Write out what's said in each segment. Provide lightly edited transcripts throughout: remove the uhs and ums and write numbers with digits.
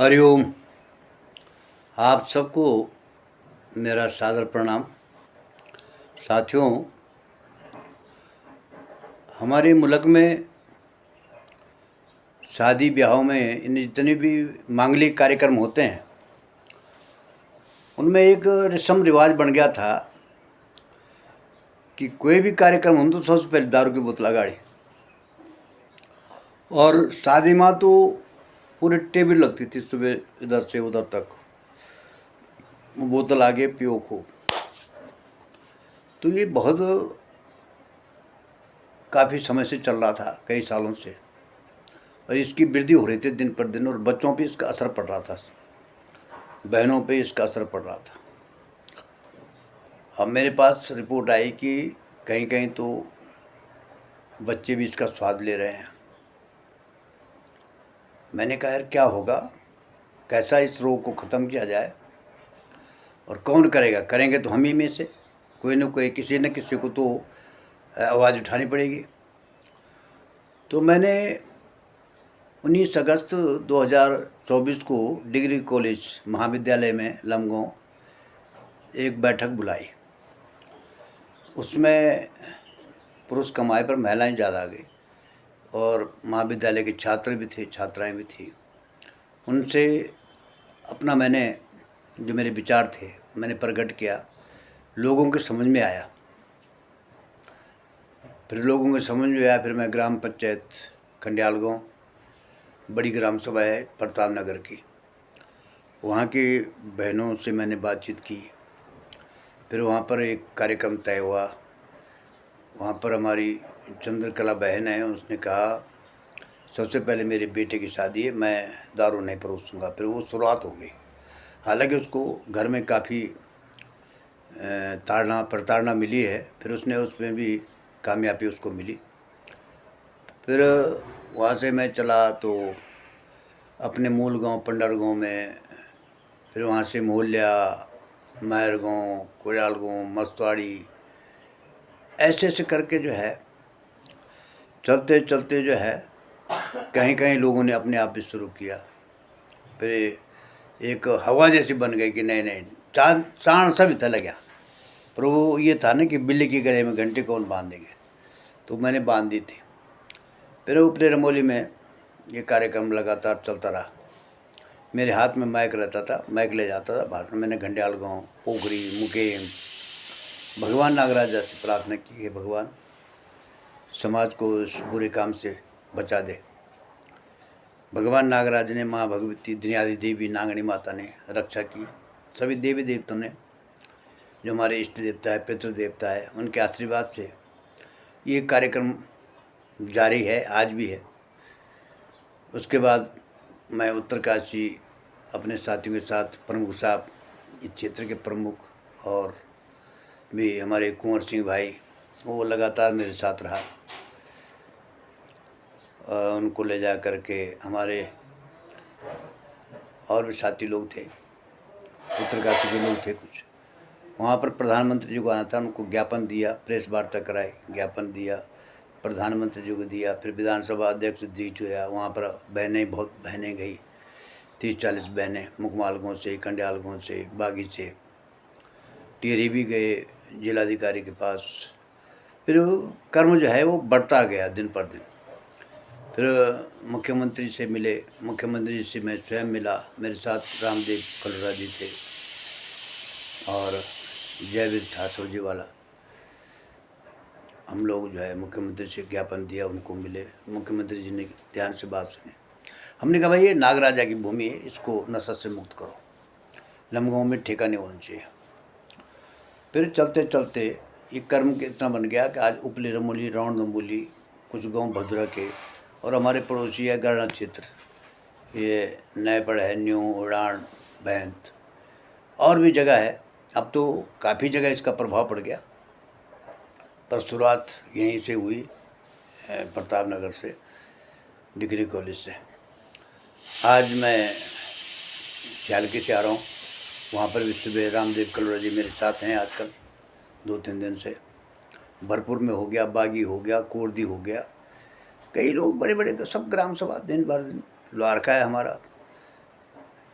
हरिओम। आप सबको मेरा सादर प्रणाम। साथियों, हमारे मुल्क में शादी ब्याहों में इन जितने भी मांगलिक कार्यक्रम होते हैं उनमें एक रस्म रिवाज बन गया था कि कोई भी कार्यक्रम हो तो सबसे पहले दारू की बोतल अगाड़ी, और शादी में तो पूरे टेबल लगती थी, सुबह इधर से उधर तक बोतल आगे पियो खूब। तो ये बहुत काफ़ी समय से चल रहा था, कई सालों से, और इसकी वृद्धि हो रही थी दिन पर दिन, और बच्चों पे इसका असर पड़ रहा था, बहनों पे इसका असर पड़ रहा था। अब मेरे पास रिपोर्ट आई कि कहीं कहीं तो बच्चे भी इसका स्वाद ले रहे हैं। मैंने कहा यार क्या होगा, कैसा इस रोग को ख़त्म किया जाए, और कौन करेगा? करेंगे तो हम ही में से कोई न कोई, किसी न किसी को तो आवाज़ उठानी पड़ेगी। तो मैंने 19 अगस्त 2024 को डिग्री कॉलेज महाविद्यालय में लमगांव एक बैठक बुलाई। उसमें पुरुष कमाए पर महिलाएं ज़्यादा आ गई, और महाविद्यालय के छात्र भी थे, छात्राएं भी थी। उनसे अपना मैंने जो मेरे विचार थे मैंने प्रकट किया। लोगों के समझ में आया, फिर लोगों के समझ में आया। फिर मैं ग्राम पंचायत खंडियाल गाँव, बड़ी ग्राम सभा है प्रताप नगर की, वहाँ की बहनों से मैंने बातचीत की। फिर वहाँ पर एक कार्यक्रम तय हुआ। वहाँ पर हमारी चंद्रकला बहन है, उसने कहा सबसे पहले मेरे बेटे की शादी है, मैं दारू नहीं परोसूँगा। फिर वो शुरुआत हो गई। हालांकि उसको घर में काफ़ी ताड़ना प्रताड़ना मिली है, फिर उसमें भी कामयाबी उसको मिली। फिर वहाँ से मैं चला तो अपने मूल गांव पंडर गांव में, फिर वहाँ से मोहल्ला, मायर गांव, कोयाल गांव, मस्तवाड़ी, ऐसे ऐसे करके जो है चलते चलते जो है कहीं कहीं लोगों ने अपने आप भी शुरू किया। फिर एक हवा जैसी बन गई कि नहीं नहीं, चाण सा भी था लग गया। पर वो ये था ना कि बिल्ली की गले में घंटी कौन बांधेंगे, तो मैंने बांध दी थी। फिर ऊपरी रमोली में ये कार्यक्रम लगातार चलता रहा। मेरे हाथ में माइक रहता था, माइक ले जाता था भाषण। मैंने घंडियाल गाँव, पोखरी, मुकेम, भगवान नागराजा से प्रार्थना की है, भगवान समाज को इस बुरे काम से बचा दे। भगवान नागराज ने, माँ भगवती, दुनियादी देवी नागणी माता ने रक्षा की। सभी देवी देवताओं ने, जो हमारे इष्ट देवता है, पितृ देवता है, उनके आशीर्वाद से ये कार्यक्रम जारी है, आज भी है। उसके बाद मैं उत्तरकाशी अपने साथियों के साथ, प्रमुख साहब, इस क्षेत्र के प्रमुख, और भी हमारे कुंवर सिंह भाई, वो लगातार मेरे साथ रहा। उनको ले जा कर के हमारे और भी साथी लोग थे, उत्तरकाशी के लोग थे कुछ। वहाँ पर प्रधानमंत्री जी को आना था, उनको ज्ञापन दिया, प्रेस वार्ता कराई, ज्ञापन दिया, प्रधानमंत्री जी को दिया। फिर विधानसभा अध्यक्ष जीत हुआ। वहाँ पर बहनें, बहुत बहनें गई, 30-40 बहनें, मुकमाल गाँव से, कंडियाल गाँव से, बागी से, टिहरी भी गए जिलाधिकारी के पास। फिर कर्म जो है वो बढ़ता गया दिन पर दिन। फिर मुख्यमंत्री से मिले, मुख्यमंत्री जी से मैं स्वयं मिला। मेरे साथ रामदेव कलोरा जी थे और जयवीर ठाकुर जी वाला। हम लोग जो है मुख्यमंत्री से ज्ञापन दिया, उनको मिले। मुख्यमंत्री जी ने ध्यान से बात सुनी। हमने कहा भाई ये नागराजा की भूमि है, इसको नशा से मुक्त करो, लमगांव में ठेका नहीं होना चाहिए। फिर चलते चलते ये कर्म इतना बन गया कि आज उपली रमोली, रौन दम्बोली, कुछ गांव भद्रा के, और हमारे पड़ोसी है गढ़ना क्षेत्र, ये नएपड़ है, न्यू उड़ान, बैंत, और भी जगह है। अब तो काफ़ी जगह इसका प्रभाव पड़ गया, पर शुरुआत यहीं से हुई, प्रताप नगर से, डिग्री कॉलेज से। आज मैं सियालकी से आ रहा हूँ, वहाँ पर भी सुबह रामदेव कलोरा जी मेरे साथ हैं आजकल 2-3 दिन से। भरपूर में हो गया, बागी हो गया, कोर्दी हो गया, कई लोग बड़े बड़े, सब ग्राम सभा दिन भर दिन। द्वारका है हमारा,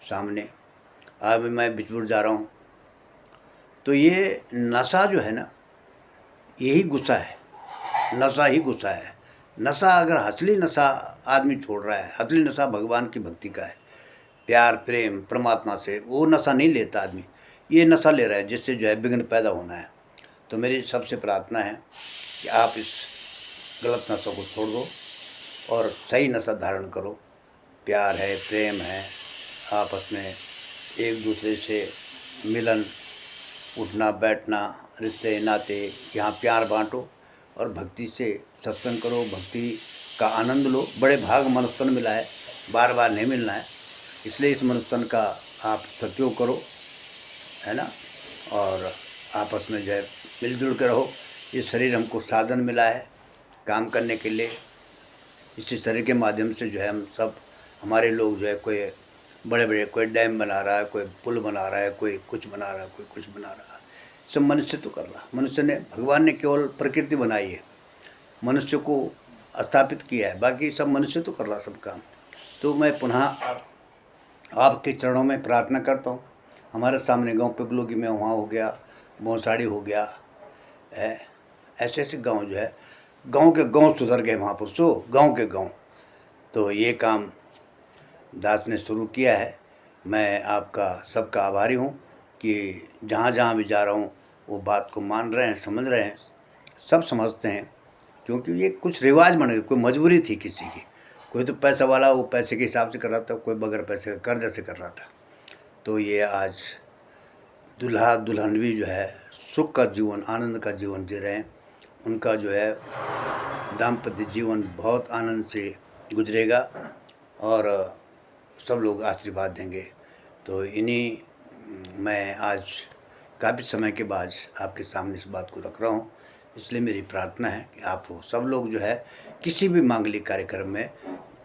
सामने। आज भी मैं बिजपुर जा रहा हूँ, तो ये नशा जो है ना, यही गुस्सा है, नशा ही गुस्सा है। नशा अगर असली नशा आदमी छोड़ रहा है, असली नशा भगवान की भक्ति का है, प्यार प्रेम परमात्मा से, वो नशा नहीं लेता आदमी, ये नशा ले रहा है जिससे जो है विघ्न पैदा होना है। तो मेरी सबसे प्रार्थना है कि आप इस गलत नशा को छोड़ दो और सही नशा धारण करो। प्यार है, प्रेम है, आपस में एक दूसरे से मिलन, उठना बैठना, रिश्ते नाते, यहाँ प्यार बांटो और भक्ति से सत्संग करो, भक्ति का आनंद लो। बड़े भाग मनुष्य तन मिला है, बार बार नहीं मिलना है, इसलिए इस मनुष्य तन का आप सत्योग करो, है ना, और आपस में जो है मिलजुल कर रहो। ये शरीर हमको साधन मिला है काम करने के लिए, इसी शरीर के माध्यम से जो है हम सब, हमारे लोग जो है कोई बड़े बड़े, कोई डैम बना रहा है, कोई पुल बना रहा है, कोई कुछ बना रहा है, कोई कुछ बना रहा है, सब मनुष्य तो कर रहा। मनुष्य ने, भगवान ने केवल प्रकृति बनाई है, मनुष्य को स्थापित किया है, बाकी सब मनुष्य तो कर रहा सब काम। तो मैं पुनः आपके चरणों में प्रार्थना करता हूँ। हमारे सामने गांव पिपलोगी में वहाँ हो गया, भौसाड़ी हो गया है, ऐसे ऐसे गांव जो है, गांव के गांव सुधर गए महापुरुषों, गांव के गांव। तो ये काम दास ने शुरू किया है। मैं आपका सबका आभारी हूँ कि जहाँ जहाँ भी जा रहा हूँ वो बात को मान रहे हैं, समझ रहे हैं, सब समझते हैं, क्योंकि ये कुछ रिवाज बन गए, कोई मजबूरी थी किसी की। कोई तो पैसा वाला वो पैसे के हिसाब से कर रहा था, कोई बगैर पैसे का कर्ज से कर रहा था। तो ये आज दूल्हा दुल्हन भी जो है सुख का जीवन, आनंद का जीवन जी रहे हैं। उनका जो है दाम्पत्य जीवन बहुत आनंद से गुजरेगा और सब लोग आशीर्वाद देंगे। तो इन्हीं मैं आज काफ़ी समय के बाद आपके सामने इस बात को रख रहा हूँ। इसलिए मेरी प्रार्थना है कि आप सब लोग जो है किसी भी मांगलिक कार्यक्रम में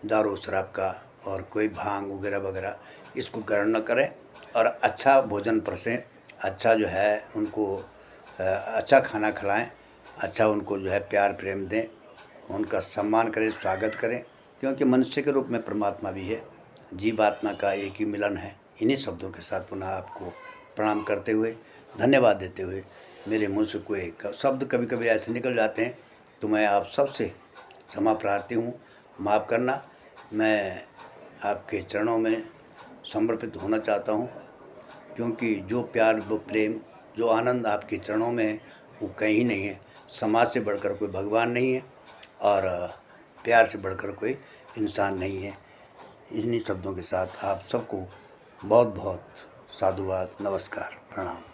दारू शराब का और कोई भांग वगैरह वगैरह इसको ग्रहण न करें और अच्छा भोजन परसें, अच्छा जो है उनको अच्छा खाना खिलाएं, अच्छा उनको जो है प्यार प्रेम दें, उनका सम्मान करें, स्वागत करें, क्योंकि मनुष्य के रूप में परमात्मा भी है, जीवात्मा का एक ही मिलन है। इन्हीं शब्दों के साथ पुनः आपको प्रणाम करते हुए, धन्यवाद देते हुए, मेरे मुंह से कोई शब्द कभी कभी ऐसे निकल जाते हैं तो मैं आप सबसे क्षमा प्रार्थी हूँ, माफ़ करना। मैं आपके चरणों में समर्पित होना चाहता हूँ, क्योंकि जो प्यार, वो प्रेम, जो आनंद आपके चरणों में है वो कहीं नहीं है। समाज से बढ़कर कोई भगवान नहीं है और प्यार से बढ़कर कोई इंसान नहीं है। इन्हीं शब्दों के साथ आप सबको बहुत बहुत साधुवाद, नमस्कार, प्रणाम।